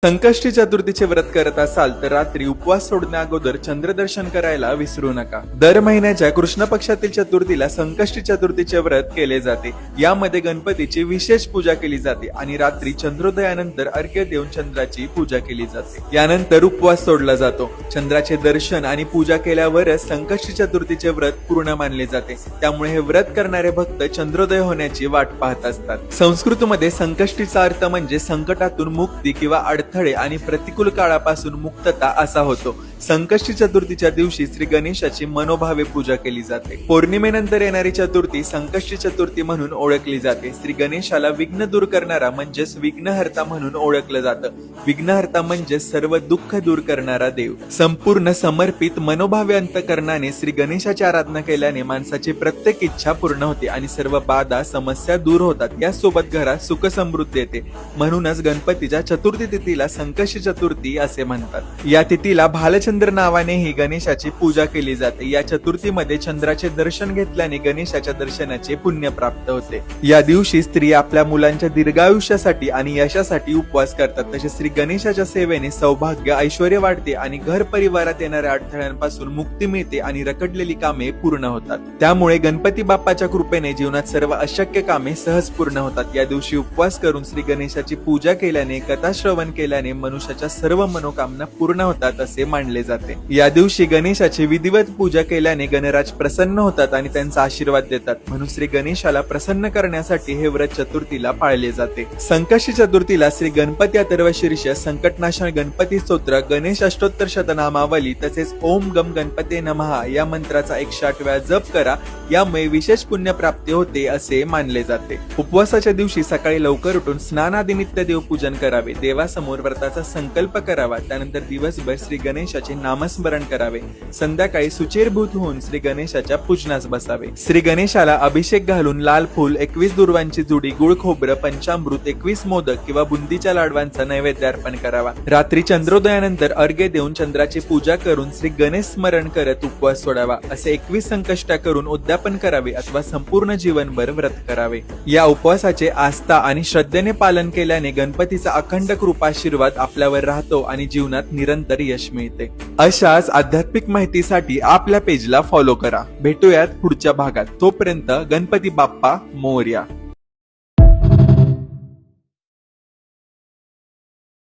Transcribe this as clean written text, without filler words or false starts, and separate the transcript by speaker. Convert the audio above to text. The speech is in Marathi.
Speaker 1: संकष्टी चतुर्थीचे व्रत करत असाल तर रात्री उपवास सोडण्या अगोदर चंद्रदर्शन करायला विसरू नका। दर महिन्याच्या कृष्ण पक्षातील चतुर्थीला संकष्टी चतुर्थीचे व्रत केले जाते। यामध्ये गणपतीची विशेष पूजा केली जाते आणि रात्री चंद्रोदयानंतर अर्घ्य देऊन चंद्राची पूजा केली जाते। यानंतर उपवास सोडला जातो। चंद्राचे दर्शन आणि पूजा केल्यावरच संकष्टी चतुर्थीचे व्रत पूर्ण मानले जाते। त्यामुळे हे व्रत करणारे भक्त चंद्रोदय होण्याची वाट पाहत असतात। संस्कृतमध्ये संकष्टीचा अर्थ म्हणजे संकटातून मुक्ती किंवा अडथळे आणि प्रतिकूल काळापासून मुक्तता असा होतो। संकष्टी चतुर्थीच्या दिवशी श्री गणेशाची मनोभावे पूजा केली जाते। पौर्णिमेनंतर येणारी चतुर्थी संकष्टी चतुर्थी म्हणून ओळखली जाते। श्री गणेशाला विघ्न दूर करणारा म्हणजेच विघ्नहर्ता म्हणून ओळखलं जातं। विघ्नहर्ता म्हणजे सर्व दुःख दूर करणारा देव। संपूर्ण समर्पित मनोभावे अंतःकरणाने श्री गणेशाची आराधना केल्याने माणसाची प्रत्येक इच्छा पूर्ण होते आणि सर्व बाधा समस्या दूर होतात। यासोबत घरात सुख समृद्धी येते। म्हणूनच गणपतीच्या चतुर्थी तिथीला संकष्टी चतुर्थी असे म्हणतात। या तिथीला भालचंद्र नावानेही गणेशाची पूजा केली जाते। या चतुर्थीमध्ये चंद्राचे दर्शन घेतल्याने गणेशाच्या दर्शनाचे पुण्य प्राप्त होते। या दिवशी स्त्रिया आपल्या मुलांच्या दीर्घायुष्यासाठी आणि यशासाठी उपवास करतात। तसेच श्री गणेशाच्या सेवेने सौभाग्य ऐश्वर्य वाढते आणि घर परिवारात येणाऱ्या अडथळ्यांपासून मुक्ती मिळते आणि रखडलेली कामे पूर्ण होतात। त्यामुळे गणपती बाप्पाच्या कृपेने जीवनात सर्व अशक्य कामे सहज पूर्ण होतात। या दिवशी उपवास करून श्री गणेशाची पूजा केल्याने कथा श्रवण केल्याने मनुष्याच्या सर्व मनोकामना पूर्ण होतात असे मानले जाते। या दिवशी गणेशाची विधिवत पूजा केल्याने गणराज प्रसन्न होतात आणि त्यांचा आशीर्वाद देतात। म्हणून श्री गणेशाला प्रसन्न करण्यासाठी हे व्रत चतुर्थीला पाळले जाते। संकष्टी चतुर्थीला श्री गणपती अथर्वशीर्ष संकटनाशन गणपती स्तोत्र गणेश अष्टोत्तर शतनामावली तसेच ओम गम गणपते नमः या मंत्राचा 108 वेळा जप करा। यामुळे विशेष पुण्य प्राप्ती होते असे मानले जाते। उपवासाच्या दिवशी सकाळी लवकर उठून स्नानादी नित्य देवपूजन करावे। देवासमोर व्रताचा संकल्प करावा। त्यानंतर दिवसभर श्री गणेशाचे नामस्मरण करावे। संध्याकाळी सुचेरभूत होऊन श्री गणेशाच्या पूजनास बसावे। श्री गणेशाला अभिषेक घालून लाल फूल 21 दुर्वांची जुडी गुळ खोबरं पंचामृत 21 मोदक किंवा बुंदीच्या लाडवांचा नैवेद्य अर्पण करावा। रात्री चंद्रोदयानंतर अर्घ्य देऊन चंद्राची पूजा करून श्री गणेश स्मरण करत उपवास सोडावा। असे 21 संकष्ट करून उद्यापन करावे अथवा संपूर्ण जीवनभर व्रत करावे। या उपवासाचे आस्था आणि श्रद्धेने पालन केल्याने गणपतीचा अखंड कृपाशीर्वाद आपल्यावर राहतो आणि जीवनात निरंतर यश मिळते। अशाच आध्यात्मिक माहितीसाठी आपल्या पेजला फॉलो करा। भेटूयात पुढच्या भागात। तोपर्यंत गणपती बाप्पा मोरया।